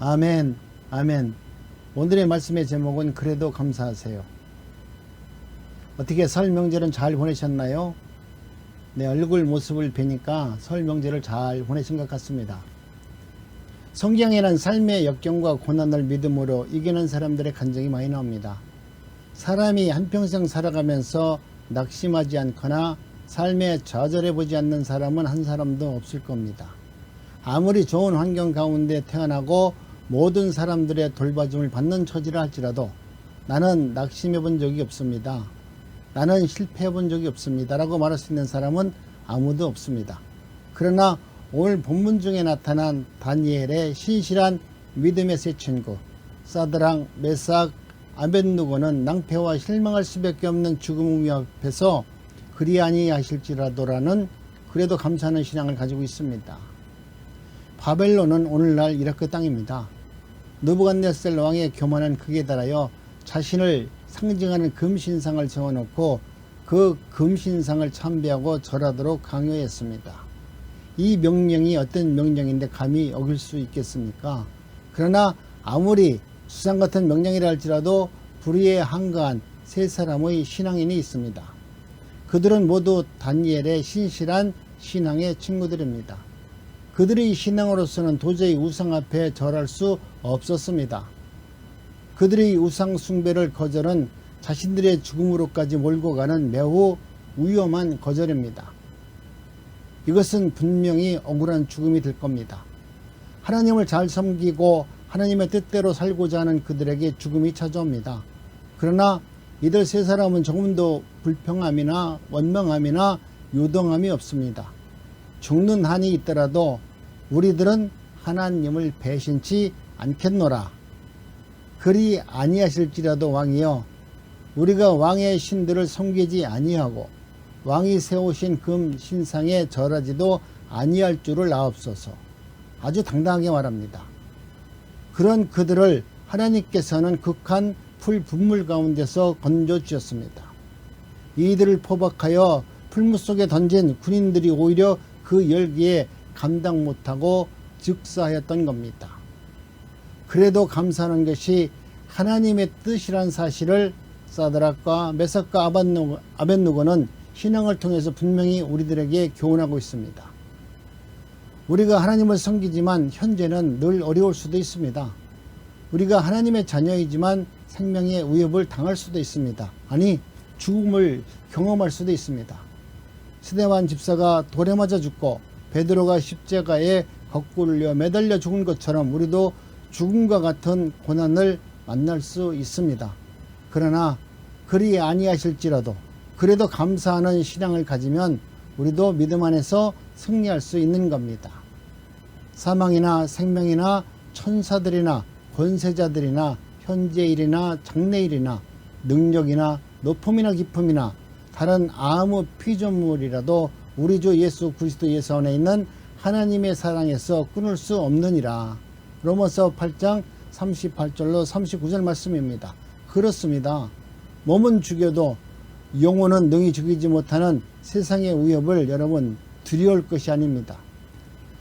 아멘, 아멘. 오늘의 말씀의 제목은 그래도 감사하세요. 어떻게 설 명절은 잘 보내셨나요? 내 얼굴 모습을 뵈니까 설 명절을 잘 보내신 것 같습니다. 성경에는 삶의 역경과 고난을 믿음으로 이기는 사람들의 간증이 많이 나옵니다. 사람이 한평생 살아가면서 낙심하지 않거나 삶에 좌절해 보지 않는 사람은 한 사람도 없을 겁니다. 아무리 좋은 환경 가운데 태어나고 모든 사람들의 돌봐줌을 받는 처지라 할지라도 나는 낙심해 본 적이 없습니다. 나는 실패해 본 적이 없습니다. 라고 말할 수 있는 사람은 아무도 없습니다. 그러나 오늘 본문 중에 나타난 다니엘의 신실한 믿음의 세 친구 사드랑, 메삭, 아벳느고는 낭패와 실망할 수밖에 없는 죽음 위협에서 그리 아니하실지라도라는 그래도 감사하는 신앙을 가지고 있습니다. 바벨론은 오늘날 이라크 땅입니다. 느부갓네살 왕의 교만은 극에 달하여 자신을 상징하는 금신상을 세워놓고 그 금신상을 참배하고 절하도록 강요했습니다. 이 명령이 어떤 명령인데 감히 어길 수 있겠습니까? 그러나 아무리 수상 같은 명령이라 할지라도 불의에 한가한 세 사람의 신앙인이 있습니다. 그들은 모두 다니엘의 신실한 신앙의 친구들입니다. 그들의 신앙으로서는 도저히 우상 앞에 절할 수 없었습니다. 그들의 우상 숭배를 거절은 자신들의 죽음으로까지 몰고 가는 매우 위험한 거절입니다. 이것은 분명히 억울한 죽음이 될 겁니다. 하나님을 잘 섬기고 하나님의 뜻대로 살고자 하는 그들에게 죽음이 찾아옵니다. 그러나 이들 세 사람은 조금도 불평함이나 원망함이나 요동함이 없습니다. 죽는 한이 있더라도 우리들은 하나님을 배신치 않겠노라. 그리 아니하실지라도 왕이여, 우리가 왕의 신들을 섬기지 아니하고 왕이 세우신 금 신상에 절하지도 아니할 줄을 아옵소서. 아주 당당하게 말합니다. 그런 그들을 하나님께서는 극한 풀 분물 가운데서 건져 주셨습니다. 이들을 포박하여 풀무 속에 던진 군인들이 오히려 그 열기에 감당 못하고 즉사하였던 겁니다. 그래도 감사하는 것이 하나님의 뜻이란 사실을 사드락과 메삭과 아벳느고는 신앙을 통해서 분명히 우리들에게 교훈하고 있습니다. 우리가 하나님을 섬기지만 현재는 늘 어려울 수도 있습니다. 우리가 하나님의 자녀이지만 생명의 위협을 당할 수도 있습니다. 아니, 죽음을 경험할 수도 있습니다. 스데반 집사가 돌에 맞아 죽고 베드로가 십자가에 거꾸로 매달려 죽은 것처럼 우리도 죽음과 같은 고난을 만날 수 있습니다. 그러나 그리 아니하실지라도 그래도 감사하는 신앙을 가지면 우리도 믿음 안에서 승리할 수 있는 겁니다. 사망이나 생명이나 천사들이나 권세자들이나 현재일이나 장래일이나 능력이나 높음이나 깊음이나 다른 아무 피조물이라도 우리 주 예수 그리스도 예수 안에 있는 하나님의 사랑에서 끊을 수 없느니라. 로마서 8장 38절로 39절 말씀입니다. 그렇습니다. 몸은 죽여도 영혼은 능히 죽이지 못하는 세상의 위협을 여러분 두려울 것이 아닙니다.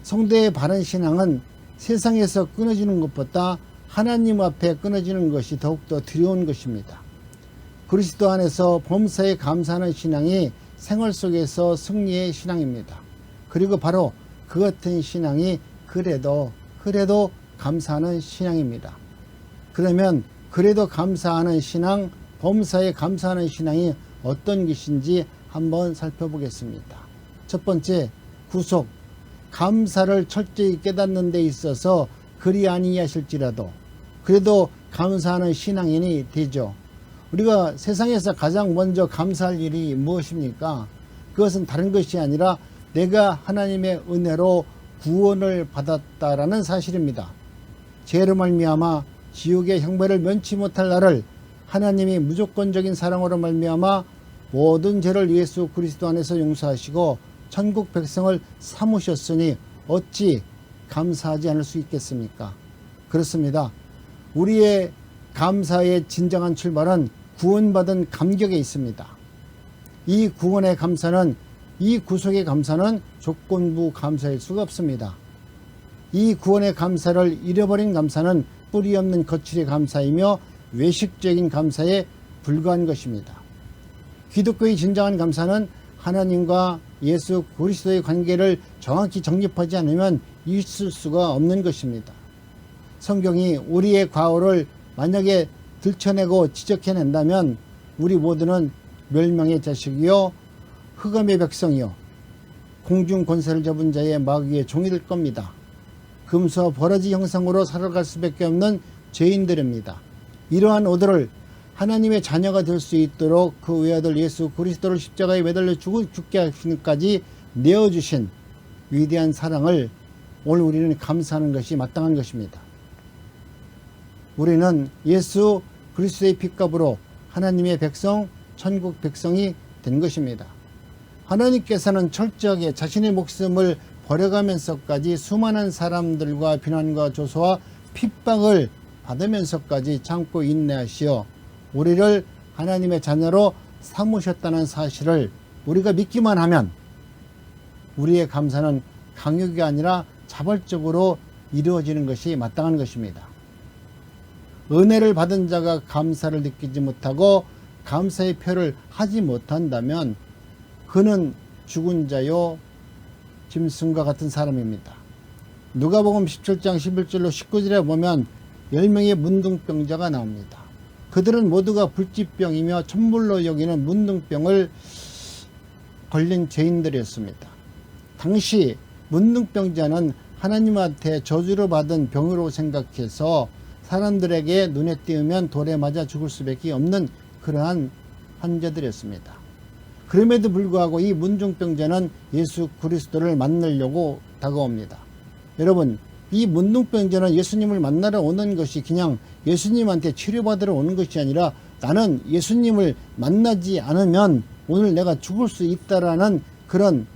성도의 바른 신앙은 세상에서 끊어지는 것보다 하나님 앞에 끊어지는 것이 더욱더 두려운 것입니다. 그리스도 안에서 범사에 감사하는 신앙이 생활 속에서 승리의 신앙입니다. 그리고 바로 그 같은 신앙이 그래도 감사하는 신앙입니다. 그러면 그래도 감사하는 신앙, 범사에 감사하는 신앙이 어떤 것인지 한번 살펴보겠습니다. 첫 번째, 구속. 감사를 철저히 깨닫는 데 있어서 그리 아니하실지라도 그래도 감사하는 신앙인이 되죠. 우리가 세상에서 가장 먼저 감사할 일이 무엇입니까? 그것은 다른 것이 아니라 내가 하나님의 은혜로 구원을 받았다라는 사실입니다. 죄로 말미암아 지옥의 형벌을 면치 못할 나를 하나님이 무조건적인 사랑으로 말미암아 모든 죄를 예수 그리스도 안에서 용서하시고 천국 백성을 삼으셨으니 어찌 감사하지 않을 수 있겠습니까? 그렇습니다. 우리의 감사의 진정한 출발은 구원받은 감격에 있습니다. 이 구원의 감사는, 이 구속의 감사는 조건부 감사일 수가 없습니다. 이 구원의 감사를 잃어버린 감사는 뿌리 없는 거칠의 감사이며 외식적인 감사에 불과한 것입니다. 기독교의 진정한 감사는 하나님과 예수 그리스도의 관계를 정확히 정립하지 않으면 있을 수가 없는 것입니다. 성경이 우리의 과오를 만약에 들춰내고 지적해낸다면 우리 모두는 멸망의 자식이요 흑암의 백성이요 공중 권세를 잡은 자의 마귀의 종이 될 겁니다. 금수와 버러지 형상으로 살아갈 수밖에 없는 죄인들입니다. 이러한 오더를 하나님의 자녀가 될 수 있도록 그 외아들 예수 그리스도를 십자가에 매달려 죽게 하시기까지 내어주신 위대한 사랑을 오늘 우리는 감사하는 것이 마땅한 것입니다. 우리는 예수 그리스도의 핏값으로 하나님의 백성, 천국 백성이 된 것입니다. 하나님께서는 철저하게 자신의 목숨을 버려가면서까지 수많은 사람들과 비난과 조소와 핍박을 받으면서까지 참고 인내하시어 우리를 하나님의 자녀로 삼으셨다는 사실을 우리가 믿기만 하면 우리의 감사는 강요가 아니라 자발적으로 이루어지는 것이 마땅한 것입니다. 은혜를 받은 자가 감사를 느끼지 못하고 감사의 표를 하지 못한다면 그는 죽은 자요 짐승과 같은 사람입니다. 누가복음 17장 11절로 19절에 보면 10명의 문둥병자가 나옵니다. 그들은 모두가 불치병이며 천불로 여기는 문둥병을 걸린 죄인들이었습니다. 당시 문둥병자는 하나님한테 저주를 받은 병으로 생각해서 사람들에게 눈에 띄우면 돌에 맞아 죽을 수밖에 없는 그러한 환자들이었습니다. 그럼에도 불구하고 이 문둥병자는 예수 그리스도를 만나려고 다가옵니다. 여러분, 이 문둥병자는 예수님을 만나러 오는 것이 그냥 예수님한테 치료받으러 오는 것이 아니라 나는 예수님을 만나지 않으면 오늘 내가 죽을 수 있다라는 그런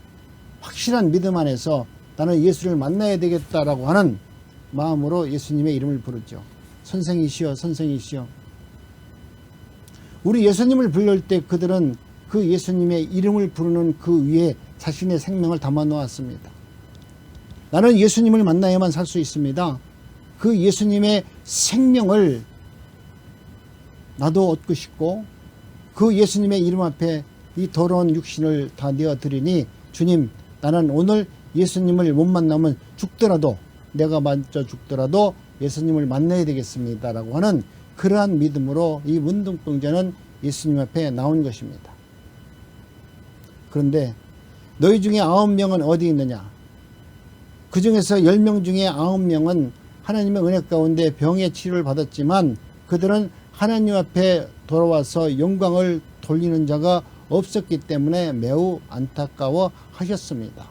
확실한 믿음 안에서 나는 예수를 만나야 되겠다라고 하는 마음으로 예수님의 이름을 부르죠. 선생이시여, 선생이시여. 우리 예수님을 부를 때 그들은 그 예수님의 이름을 부르는 그 위에 자신의 생명을 담아 놓았습니다. 나는 예수님을 만나야만 살 수 있습니다. 그 예수님의 생명을 나도 얻고 싶고 그 예수님의 이름 앞에 이 더러운 육신을 다 내어드리니 주님, 나는 오늘 예수님을 못 만나면 죽더라도 내가 먼저 죽더라도 예수님을 만나야 되겠습니다 라고 하는 그러한 믿음으로 이 문둥병자는 예수님 앞에 나온 것입니다. 그런데 너희 중에 9명은 어디 있느냐? 그 중에서 10명 중에 9명은 하나님의 은혜 가운데 병의 치료를 받았지만 그들은 하나님 앞에 돌아와서 영광을 돌리는 자가 없었기 때문에 매우 안타까워 하셨습니다.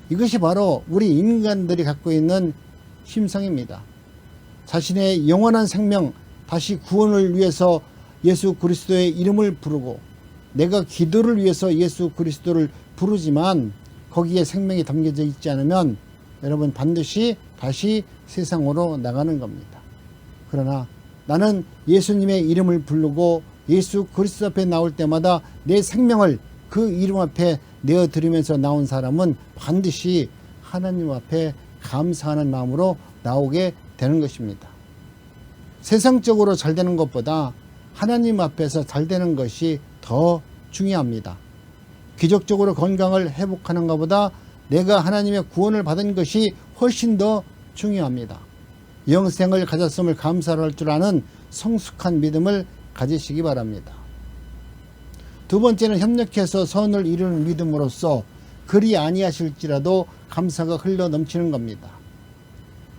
이것이 바로 우리 인간들이 갖고 있는 심성입니다. 자신의 영원한 생명, 다시 구원을 위해서 예수 그리스도의 이름을 부르고 내가 기도를 위해서 예수 그리스도를 부르지만 거기에 생명이 담겨져 있지 않으면 여러분 반드시 다시 세상으로 나가는 겁니다. 그러나 나는 예수님의 이름을 부르고 예수 그리스도 앞에 나올 때마다 내 생명을 그 이름 앞에 내어드리면서 나온 사람은 반드시 하나님 앞에 감사하는 마음으로 나오게 되는 것입니다. 세상적으로 잘 되는 것보다 하나님 앞에서 잘 되는 것이 더 중요합니다. 기적적으로 건강을 회복하는 것보다 내가 하나님의 구원을 받은 것이 훨씬 더 중요합니다. 영생을 가졌음을 감사할 줄 아는 성숙한 믿음을 가지시기 바랍니다. 두 번째는 협력해서 선을 이루는 믿음으로써 그리 아니하실지라도 감사가 흘러 넘치는 겁니다.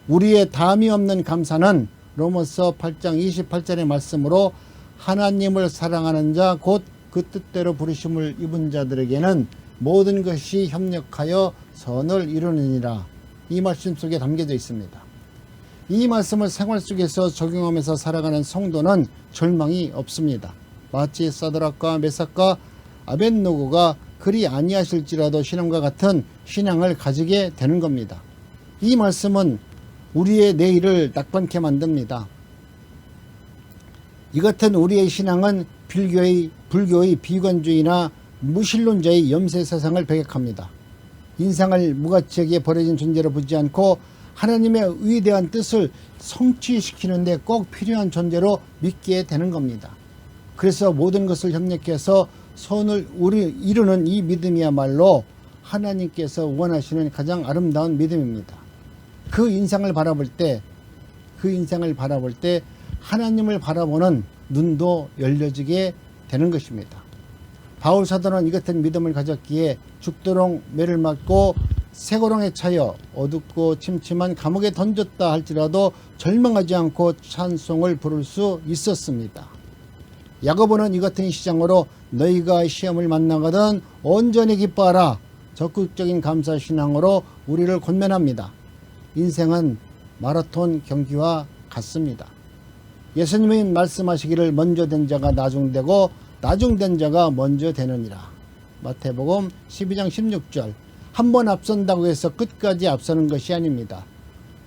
우리의 담이 없는 감사는 로마서 8장 28절의 말씀으로 하나님을 사랑하는 자 곧 그 뜻대로 부르심을 입은 자들에게는 모든 것이 협력하여 선을 이루느니라. 이 말씀 속에 담겨져 있습니다. 이 말씀을 생활 속에서 적용하면서 살아가는 성도는 절망이 없습니다. 마치 사드락과 메삭과 아벳노고가 그리 아니하실지라도 신앙과 같은 신앙을 가지게 되는 겁니다. 이 말씀은 우리의 내일을 낙관케 만듭니다. 이 같은 우리의 신앙은 불교의 비관주의나 무신론자의 염세 세상을 배격합니다. 인상을 무가치하게 버려진 존재로 보지 않고 하나님의 위대한 뜻을 성취시키는 데 꼭 필요한 존재로 믿게 되는 겁니다. 그래서 모든 것을 협력해서 선을 이루는 이 믿음이야말로 하나님께서 원하시는 가장 아름다운 믿음입니다. 그 인상을 바라볼 때 하나님을 바라보는 눈도 열려지게 되는 것입니다. 바울 사도는 이 같은 믿음을 가졌기에 죽도록 매를 맞고 쇠고랑에 차여 어둡고 침침한 감옥에 던졌다 할지라도 절망하지 않고 찬송을 부를 수 있었습니다. 야고보는 이 같은 시장으로 너희가 시험을 만나거든 온전히 기뻐하라. 적극적인 감사 신앙으로 우리를 권면합니다. 인생은 마라톤 경기와 같습니다. 예수님이 말씀하시기를 먼저 된 자가 나중되고 나중된 자가 먼저 되느니라. 마태복음 12장 16절. 한 번 앞선다고 해서 끝까지 앞서는 것이 아닙니다.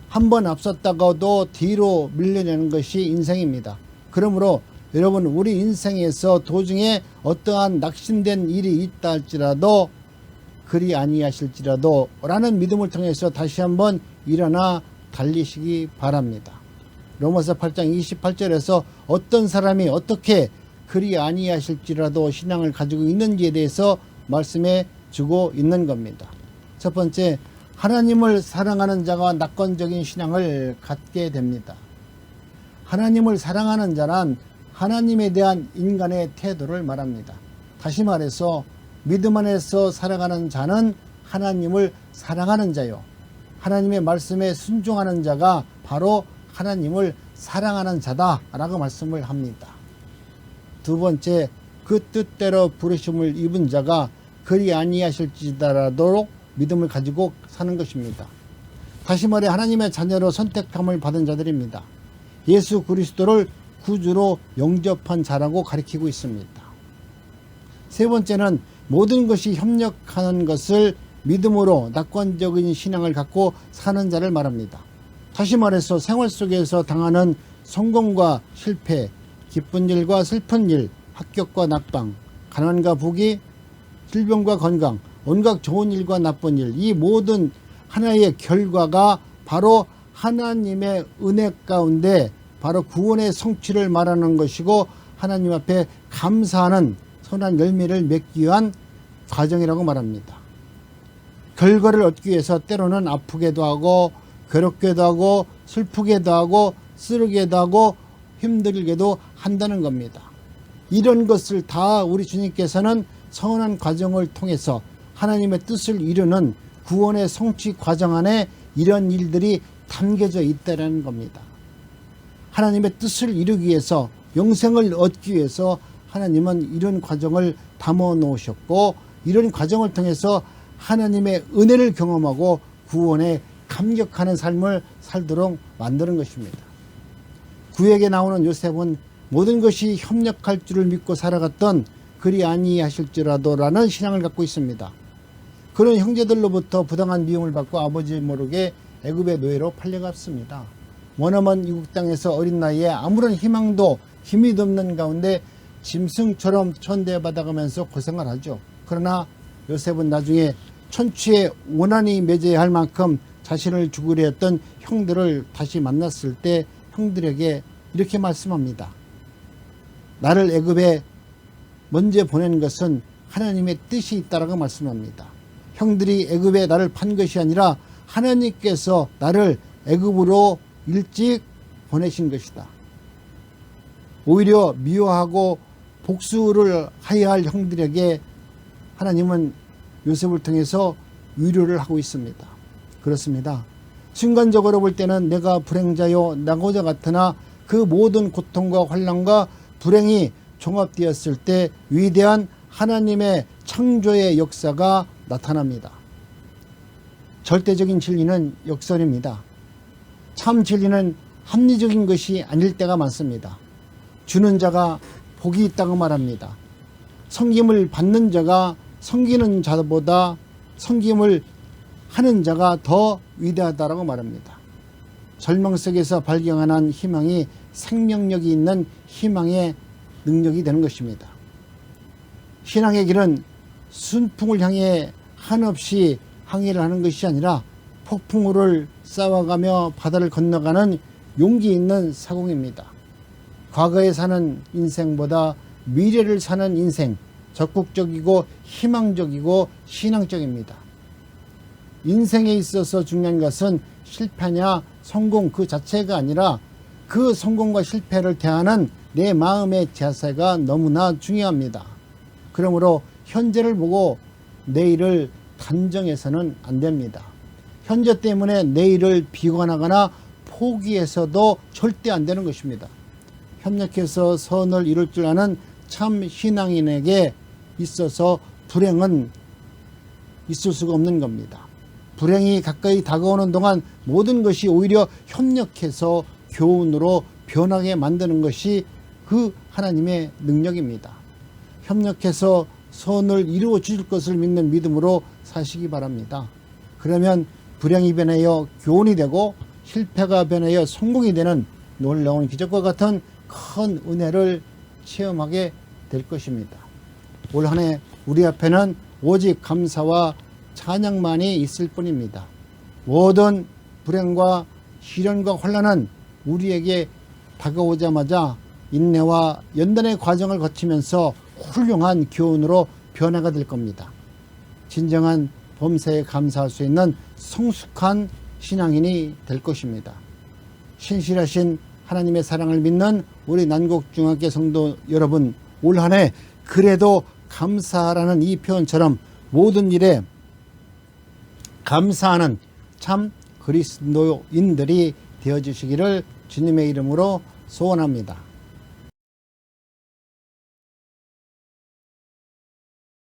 한 번 앞섰다가도 뒤로 밀려내는 것이 인생입니다. 그러므로 여러분, 우리 인생에서 도중에 어떠한 낙심된 일이 있다 할지라도 그리 아니하실지라도 라는 믿음을 통해서 다시 한번 일어나 달리시기 바랍니다. 로마서 8장 28절에서 어떤 사람이 어떻게 그리 아니하실지라도 신앙을 가지고 있는지에 대해서 말씀해 주고 있는 겁니다. 첫 번째, 하나님을 사랑하는 자가 낙관적인 신앙을 갖게 됩니다. 하나님을 사랑하는 자란 하나님에 대한 인간의 태도를 말합니다. 다시 말해서 믿음 안에서 살아가는 자는 하나님을 사랑하는 자요, 하나님의 말씀에 순종하는 자가 바로 하나님을 사랑하는 자다라고 말씀을 합니다. 두 번째, 그 뜻대로 부르심을 입은 자가 그리 아니하실지라도 믿음을 가지고 사는 것입니다. 다시 말해 하나님의 자녀로 선택함을 받은 자들입니다. 예수 그리스도를 구주로 영접한 자라고 가리키고 있습니다. 세 번째는 모든 것이 협력하는 것을 믿음으로 낙관적인 신앙을 갖고 사는 자를 말합니다. 다시 말해서 생활 속에서 당하는 성공과 실패, 기쁜 일과 슬픈 일, 합격과 낙방, 가난과 부귀, 질병과 건강, 온갖 좋은 일과 나쁜 일, 이 모든 하나의 결과가 바로 하나님의 은혜 가운데 바로 구원의 성취를 말하는 것이고 하나님 앞에 감사하는 선한 열매를 맺기 위한 과정이라고 말합니다. 결과를 얻기 위해서 때로는 아프게도 하고 괴롭게도 하고 슬프게도 하고 쓰르게도 하고 힘들게도 한다는 겁니다. 이런 것을 다 우리 주님께서는 선한 과정을 통해서 하나님의 뜻을 이루는 구원의 성취 과정 안에 이런 일들이 담겨져 있다는 겁니다. 하나님의 뜻을 이루기 위해서, 영생을 얻기 위해서 하나님은 이런 과정을 담아 놓으셨고 이런 과정을 통해서 하나님의 은혜를 경험하고 구원에 감격하는 삶을 살도록 만드는 것입니다. 구약에 나오는 요셉은 모든 것이 협력할 줄을 믿고 살아갔던 그리 아니하실지라도라는 신앙을 갖고 있습니다. 그런 형제들로부터 부당한 미움을 받고 아버지 모르게 애굽의 노예로 팔려갔습니다. 머나먼 이국 땅에서 어린 나이에 아무런 희망도 힘이 없는 가운데 짐승처럼 천대받아가면서 고생을 하죠. 그러나 요셉은 나중에 천추의 원한이 맺어야 할 만큼 자신을 죽으려 했던 형들을 다시 만났을 때 형들에게 이렇게 말씀합니다. 나를 애굽에 먼저 보낸 것은 하나님의 뜻이 있다라고 말씀합니다. 형들이 애굽에 나를 판 것이 아니라 하나님께서 나를 애굽으로 일찍 보내신 것이다. 오히려 미워하고 복수를 하여야 할 형들에게 하나님은 요셉을 통해서 위로를 하고 있습니다. 그렇습니다. 순간적으로 볼 때는 내가 불행자요 낙오자 같으나 그 모든 고통과 환난과 불행이 종합되었을 때 위대한 하나님의 창조의 역사가 나타납니다. 절대적인 진리는 역설입니다. 참 진리는 합리적인 것이 아닐 때가 많습니다. 주는 자가 복이 있다고 말합니다. 섬김을 받는 자가 섬기는 자보다 섬김을 하는 자가 더 위대하다고 말합니다. 절망 속에서 발견하는 희망이 생명력이 있는 희망의 능력이 되는 것입니다. 신앙의 길은 순풍을 향해 한없이 항해를 하는 것이 아니라 폭풍우를 쌓아가며 바다를 건너가는 용기 있는 사공입니다. 과거에 사는 인생보다 미래를 사는 인생, 적극적이고 희망적이고 신앙적입니다. 인생에 있어서 중요한 것은 실패냐 성공 그 자체가 아니라 그 성공과 실패를 대하는 내 마음의 자세가 너무나 중요합니다. 그러므로 현재를 보고 내일을 단정해서는 안 됩니다. 현재 때문에 내일을 비관하거나 포기해서도 절대 안 되는 것입니다. 협력해서 선을 이룰 줄 아는 참 신앙인에게 있어서 불행은 있을 수가 없는 겁니다. 불행이 가까이 다가오는 동안 모든 것이 오히려 협력해서 교훈으로 변하게 만드는 것이 그 하나님의 능력입니다. 협력해서 선을 이루어 주실 것을 믿는 믿음으로 사시기 바랍니다. 그러면 불행이 변하여 교훈이 되고 실패가 변하여 성공이 되는 놀라운 기적과 같은 큰 은혜를 체험하게 될 것입니다. 올 한 해 우리 앞에는 오직 감사와 찬양만이 있을 뿐입니다. 모든 불행과 시련과 환난은 우리에게 다가오자마자 인내와 연단의 과정을 거치면서 훌륭한 교훈으로 변화가 될 겁니다. 진정한 범사에 감사할 수 있는 성숙한 신앙인이 될 것입니다. 신실하신 하나님의 사랑을 믿는 우리 난곡중학교 성도 여러분, 올 한 해 그래도 감사라는 이 표현처럼 모든 일에 감사하는 참 그리스도인들이 되어주시기를 주님의 이름으로 소원합니다.